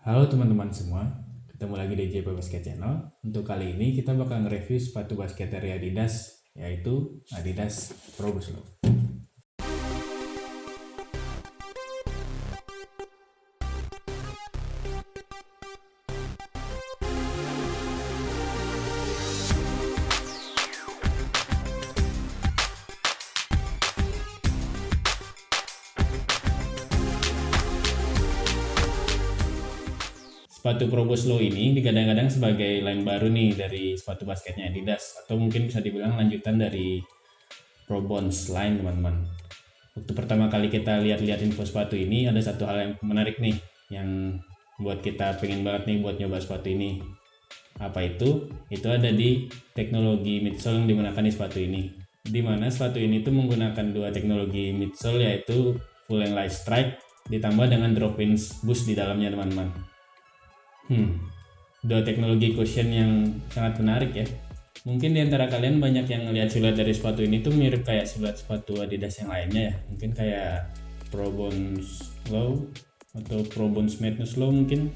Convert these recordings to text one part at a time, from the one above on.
Halo teman-teman semua, ketemu lagi di JP Basket Channel. Untuk kali ini kita bakal nge-review sepatu basket dari Adidas, yaitu Adidas Pro Boost Low. Sepatu Pro Boost Low ini digadang-gadang sebagai line baru nih dari sepatu basketnya Adidas, atau mungkin bisa dibilang lanjutan dari Pro Bounce line teman-teman. Waktu pertama kali kita lihat-lihat info sepatu ini, ada satu hal yang menarik nih, yang buat kita pengen banget nih buat nyoba sepatu ini. Apa itu? Itu ada di teknologi midsole yang digunakan di sepatu ini. Di mana sepatu ini tuh menggunakan dua teknologi midsole, yaitu full and light strike ditambah dengan drop-in boost di dalamnya teman-teman. Dua teknologi cushion yang sangat menarik ya. Mungkin di antara kalian banyak yang ngelihat siluet dari sepatu ini tuh mirip kayak siluet sepatu Adidas yang lainnya ya. Mungkin kayak Pro Bounce Low atau Pro Bounce Madness Low mungkin.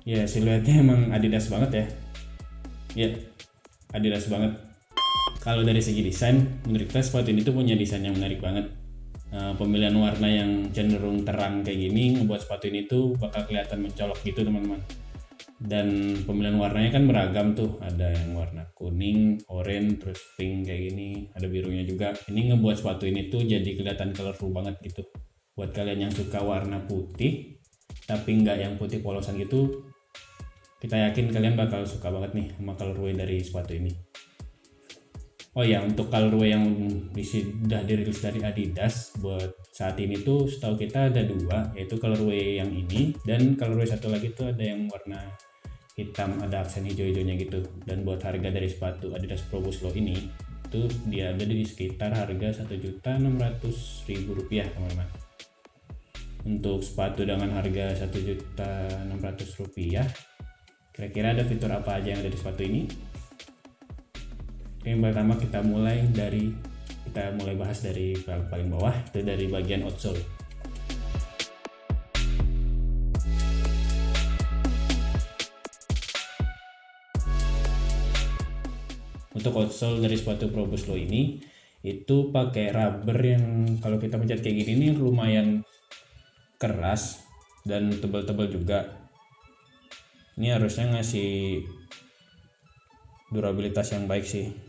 Ya siluetnya emang Adidas banget ya. Ya, Adidas banget. Kalau dari segi desain, menurut kita sepatu ini tuh punya desain yang menarik banget. Pemilihan warna yang cenderung terang kayak gini ngebuat sepatu ini tuh bakal kelihatan mencolok gitu teman-teman. Dan pemilihan warnanya kan beragam tuh, ada yang warna kuning, oranye, terus pink kayak gini, ada birunya juga. Ini ngebuat sepatu ini tuh jadi kelihatan colorful banget gitu. Buat kalian yang suka warna putih tapi nggak yang putih polosan gitu, kita yakin kalian bakal suka banget nih sama colorway dari sepatu ini. Oh ya, untuk colorway yang sudah dirilis dari Adidas buat saat ini tuh setahu kita ada dua, yaitu colorway yang ini dan colorway satu lagi tuh ada yang warna hitam, ada aksen hijau-hijaunya gitu. Dan buat harga dari sepatu Adidas Pro Boost Low ini tuh dia ada di sekitar harga Rp1.600.000 teman-teman. Untuk sepatu dengan harga Rp1.600.000, kira-kira ada fitur apa aja yang ada di sepatu ini? Yang pertama kita mulai bahas dari paling bawah, itu dari bagian outsole. Untuk outsole dari sepatu Pro Boost Low ini itu pakai rubber yang kalau kita pencet kayak gini nih lumayan keras dan tebal-tebal juga. Ini harusnya ngasih durabilitas yang baik sih.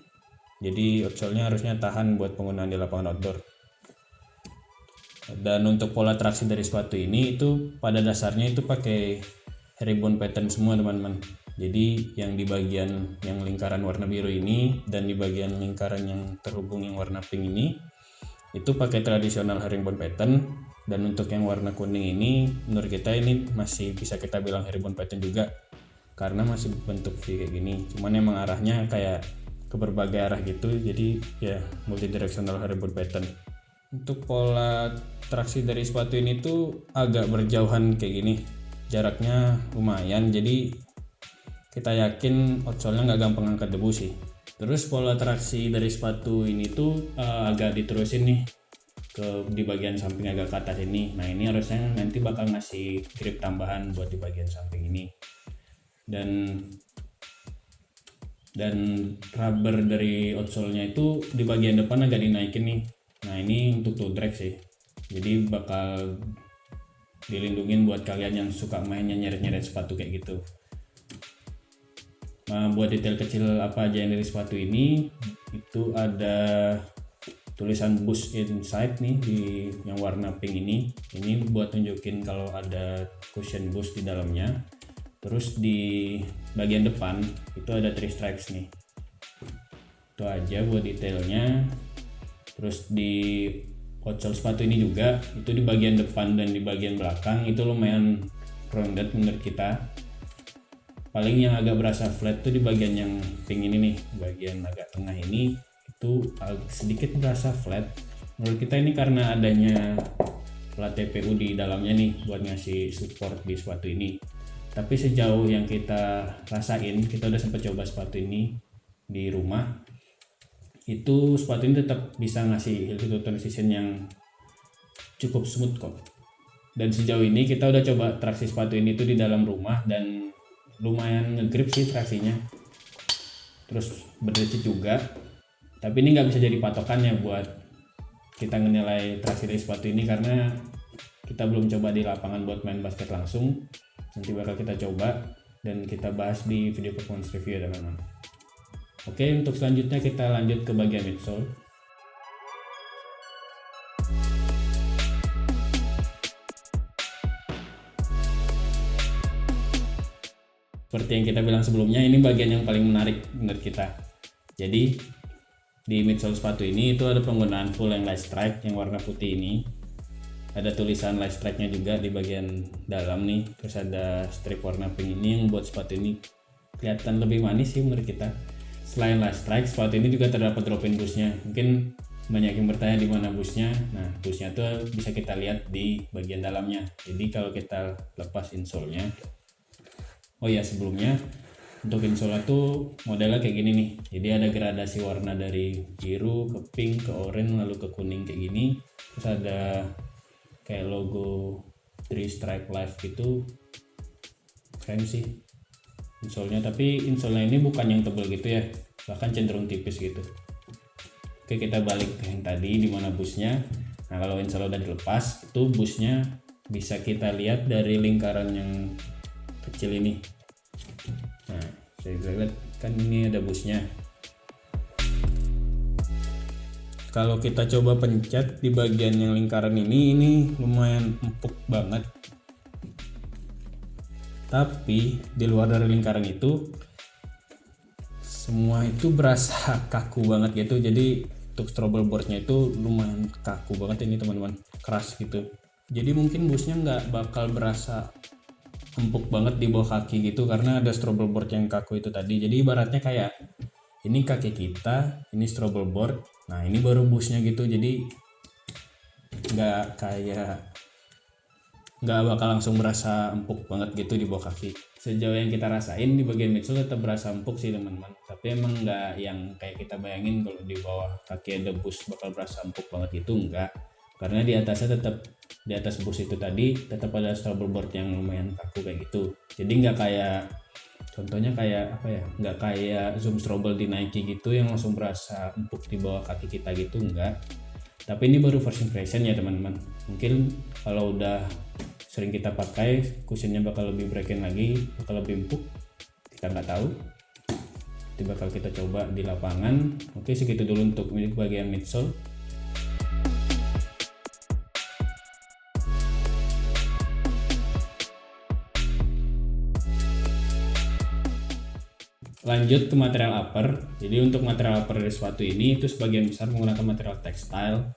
Jadi outsole-nya harusnya tahan buat penggunaan di lapangan outdoor. Dan untuk pola traksi dari sepatu ini itu pada dasarnya itu pakai herringbone pattern semua teman-teman. Jadi yang di bagian yang lingkaran warna biru ini dan di bagian lingkaran yang terhubung yang warna pink ini itu pakai tradisional herringbone pattern. Dan untuk yang warna kuning ini menurut kita ini masih bisa kita bilang herringbone pattern juga, karena masih bentuk V kayak gini, cuman emang arahnya kayak ke berbagai arah gitu, jadi ya multidirectional herringbone pattern. Untuk pola traksi dari sepatu ini tuh agak berjauhan kayak gini, jaraknya lumayan, jadi kita yakin outsole-nya nggak gampang angkat debu sih. Terus pola traksi dari sepatu ini tuh agak diterusin nih di bagian samping agak ke atas ini. Nah ini harusnya nanti bakal ngasih grip tambahan buat di bagian samping ini. Dan rubber dari outsole-nya itu di bagian depan agak dinaikin nih. Nah ini untuk toe drag sih, jadi bakal dilindungin buat kalian yang suka mainnya nyeret-nyeret sepatu kayak gitu. Nah buat detail kecil apa aja yang dari sepatu ini, itu ada tulisan boost inside nih di yang warna pink ini buat tunjukin kalau ada cushion boost di dalamnya. Terus di bagian depan itu ada 3 stripes nih. Itu aja buat detailnya. Terus di outsole sepatu ini juga itu di bagian depan dan di bagian belakang itu lumayan rounded menurut kita. Paling yang agak berasa flat tuh di bagian yang pink ini nih, bagian agak tengah ini itu sedikit berasa flat. Menurut kita ini karena adanya plat TPU di dalamnya nih buat ngasih support di sepatu ini. Tapi sejauh yang kita rasain, kita udah sempat coba sepatu ini di rumah, itu sepatu ini tetap bisa ngasih heel to toe transition yang cukup smooth kok. Dan sejauh ini kita udah coba traksi sepatu ini tuh di dalam rumah dan lumayan ngegrip sih traksinya, terus berdecit juga. Tapi ini nggak bisa jadi patokannya buat kita menilai traksi dari sepatu ini karena kita belum coba di lapangan buat main basket langsung. Nanti bakal kita coba dan kita bahas di video performance review ya teman-teman. Oke, untuk selanjutnya kita lanjut ke bagian midsole. Seperti yang kita bilang sebelumnya, ini bagian yang paling menarik menurut kita. Jadi di midsole sepatu ini itu ada penggunaan full yang light strike yang warna putih ini. Ada tulisan light strike-nya juga di bagian dalam nih. Terus ada strip warna pink ini yang buat sepatu ini kelihatan lebih manis sih menurut kita. Selain light strike, sepatu ini juga terdapat drop-in bushnya. Mungkin banyak yang bertanya di mana bushnya. Nah, bushnya tuh bisa kita lihat di bagian dalamnya. Jadi kalau kita lepas insole-nya, oh ya sebelumnya untuk insole tuh modelnya kayak gini nih. Jadi ada gradasi warna dari biru ke pink ke oranye lalu ke kuning kayak gini. Terus ada kayak logo 3 Stripe Life gitu. Keren sih insole-nya, tapi insole-nya ini bukan yang tebal gitu ya, bahkan cenderung tipis gitu. Oke, kita balik ke yang tadi di mana bushnya. Nah, kalau insole udah dilepas, itu bushnya bisa kita lihat dari lingkaran yang kecil ini. Nah, saya lihat kan ini ada bushnya. Kalau kita coba pencet di bagian yang lingkaran ini lumayan empuk banget. Tapi di luar dari lingkaran itu semua itu berasa kaku banget gitu. Jadi untuk stroble boardnya itu lumayan kaku banget ini teman-teman, keras gitu. Jadi mungkin bushnya nggak bakal berasa empuk banget di bawah kaki gitu karena ada stroble board yang kaku itu tadi. Jadi ibaratnya kayak ini kaki kita, ini stroble board, nah ini baru bushnya gitu. Jadi nggak bakal langsung berasa empuk banget gitu di bawah kaki. Sejauh yang kita rasain di bagian midsole tetap berasa empuk sih teman-teman, tapi emang nggak yang kayak kita bayangin kalau di bawah kaki ada bush bakal berasa empuk banget gitu, enggak. Karena di atasnya tetap, di atas bush itu tadi tetap ada stroble board yang lumayan kaku kayak gitu. Jadi nggak kayak, contohnya kayak apa ya, nggak kayak zoom stroble di Nike gitu yang langsung berasa empuk di bawah kaki kita gitu, enggak. Tapi ini baru first impression ya teman-teman. Mungkin kalau udah sering kita pakai, cushionnya bakal lebih break-in lagi, bakal lebih empuk, kita nggak tahu. Itu bakal kita coba di lapangan. Oke, segitu dulu untuk bagian midsole. Lanjut ke material upper. Jadi untuk material upper dari sepatu ini itu sebagian besar menggunakan material tekstil,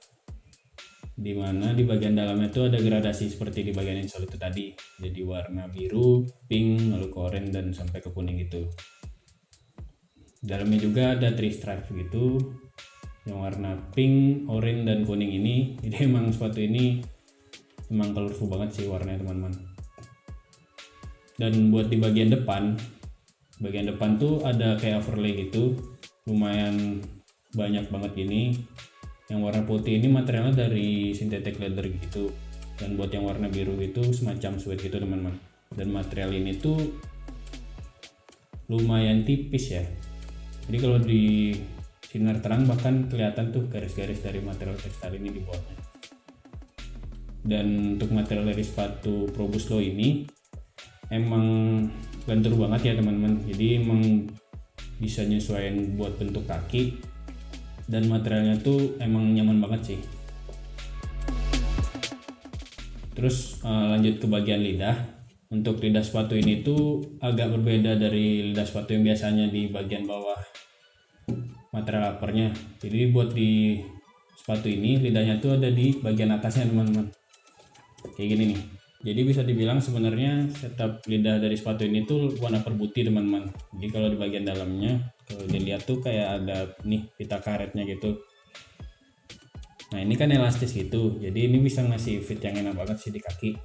dimana di bagian dalamnya itu ada gradasi seperti di bagian insole itu tadi. Jadi warna biru, pink, lalu ke oranye dan sampai ke kuning gitu. Dalamnya juga ada 3 stripe gitu, yang warna pink, oranye dan kuning ini. Jadi emang sepatu ini emang colorful banget sih warnanya teman-teman. Dan buat di bagian depan tuh ada kayak overlay gitu, lumayan banyak banget gini. Yang warna putih ini materialnya dari synthetic leather gitu, dan buat yang warna biru itu semacam suede gitu teman-teman. Dan material ini tuh lumayan tipis ya, jadi kalau di sinar terang bahkan kelihatan tuh garis-garis dari material tekstil ini di bawahnya. Dan untuk material dari sepatu Pro Boost Low ini emang lentur banget ya teman-teman. Jadi emang bisa nyesuaiin buat bentuk kaki, dan materialnya tuh emang nyaman banget sih. Terus lanjut ke bagian lidah. Untuk lidah sepatu ini tuh agak berbeda dari lidah sepatu yang biasanya di bagian bawah material uppernya. Jadi buat di sepatu ini lidahnya tuh ada di bagian atasnya teman-teman, kayak gini nih. Jadi bisa dibilang sebenarnya setup lidah dari sepatu ini tuh warna putih teman-teman. Jadi kalau di bagian dalamnya kalau dilihat tuh kayak ada nih pita karetnya gitu. Nah ini kan elastis gitu, jadi ini bisa ngasih fit yang enak banget sih di kaki.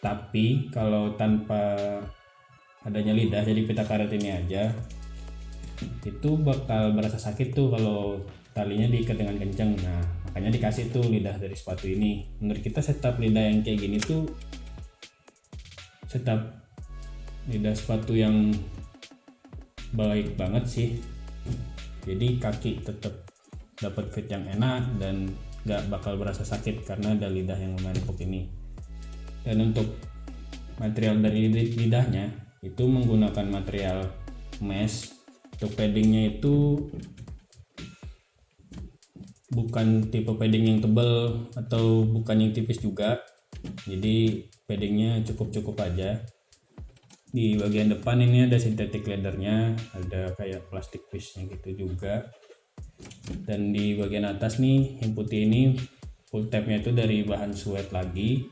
Tapi kalau tanpa adanya lidah, jadi pita karet ini aja, itu bakal berasa sakit tuh kalau talinya diikat dengan kencang. Nah makanya dikasih tuh lidah dari sepatu ini. Menurut kita setup lidah yang kayak gini tuh setup lidah sepatu yang baik banget sih. Jadi kaki tetap dapat fit yang enak dan gak bakal berasa sakit karena ada lidah yang lumayan empuk ini. Dan untuk material dari lidahnya itu menggunakan material mesh. Untuk paddingnya itu bukan tipe padding yang tebal atau bukan yang tipis juga, jadi paddingnya cukup aja. Di bagian depan ini ada synthetic leathernya, ada kayak plastik piece-nya gitu juga. Dan di bagian atas nih yang putih ini full tabnya itu dari bahan suede lagi,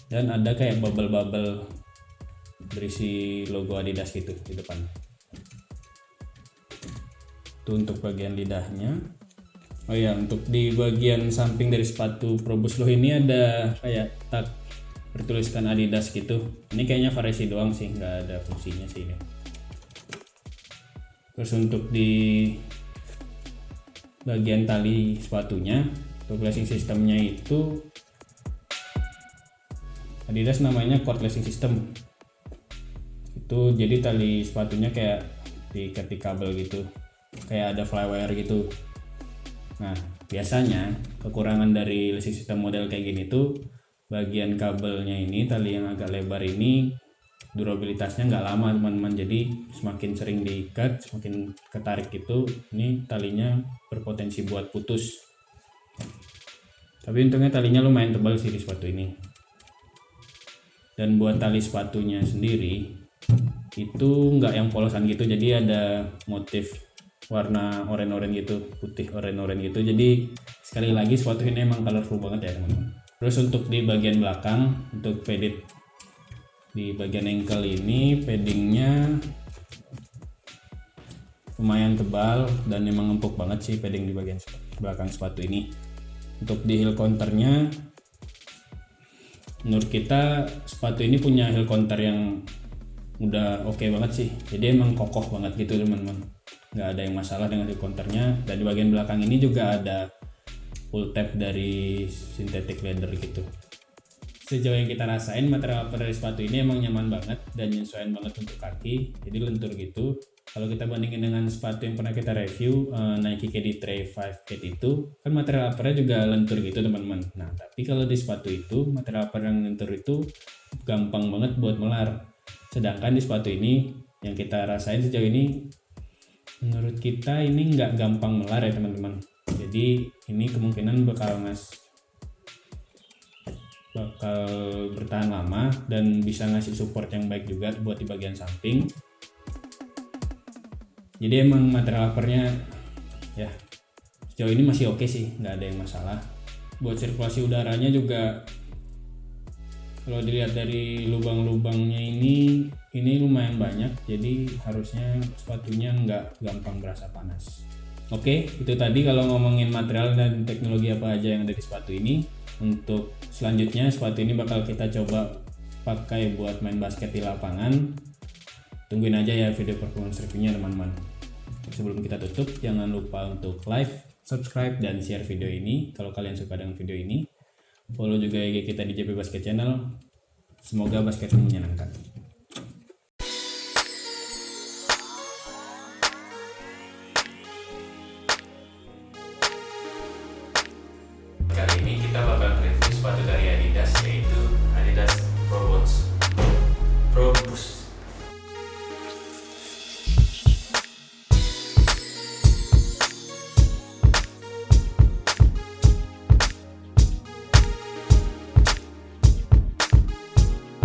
dan ada kayak bubble berisi logo Adidas gitu di depan. Itu untuk bagian lidahnya. Oh ya, untuk di bagian samping dari sepatu Probus Low ini ada kayak tag bertuliskan Adidas gitu. Ini kayaknya variasi doang sih, nggak ada fungsinya sih ini. Terus untuk di bagian tali sepatunya, untuk lacing sistemnya itu Adidas namanya cord lacing system. Itu jadi tali sepatunya kayak diikat di kabel gitu, kayak ada flywire gitu. Nah biasanya kekurangan dari lacing system model kayak gini tuh bagian kabelnya ini, tali yang agak lebar ini durabilitasnya nggak lama teman-teman, jadi semakin sering diikat semakin ketarik gitu, ini talinya berpotensi buat putus. Tapi untungnya talinya lumayan tebal sih di sepatu ini. Dan buat tali sepatunya sendiri itu nggak yang polosan gitu, jadi ada motif warna oranye gitu, putih oranye gitu. Jadi sekali lagi sepatu ini emang colorful banget ya teman-teman. Terus untuk di bagian belakang, untuk padded di bagian ankle ini paddingnya lumayan tebal dan emang empuk banget sih padding di bagian belakang sepatu ini. Untuk di heel counternya, menurut kita sepatu ini punya heel counter yang udah oke banget sih, jadi emang kokoh banget gitu teman-teman, nggak ada yang masalah dengan heel counternya. Dan di bagian belakang ini juga ada full tab dari synthetic leather gitu. Sejauh yang kita rasain, material upper dari sepatu ini emang nyaman banget dan nyesuaiin banget untuk kaki, jadi lentur gitu. Kalau kita bandingin dengan sepatu yang pernah kita review, Nike KD Tray 5 Kate itu kan material uppernya juga lentur gitu teman-teman. Nah tapi kalau di sepatu itu material upper yang lentur itu gampang banget buat melar. Sedangkan di sepatu ini yang kita rasain sejauh ini, menurut kita ini nggak gampang melar ya teman-teman. Jadi ini kemungkinan bakal bertahan lama dan bisa ngasih support yang baik juga buat di bagian samping. Jadi emang material uppernya ya sejauh ini masih oke sih, nggak ada yang masalah. Buat sirkulasi udaranya juga kalau dilihat dari lubang-lubangnya ini lumayan banyak, jadi harusnya sepatunya nggak gampang berasa panas. Oke, itu tadi kalau ngomongin material dan teknologi apa aja yang ada di sepatu ini. Untuk selanjutnya sepatu ini bakal kita coba pakai buat main basket di lapangan. Tungguin aja ya video performance reviewnya teman-teman. Sebelum kita tutup, jangan lupa untuk like, subscribe, dan share video ini kalau kalian suka dengan video ini. Follow juga IG kita di JP Basket Channel. Semoga basket menyenangkan.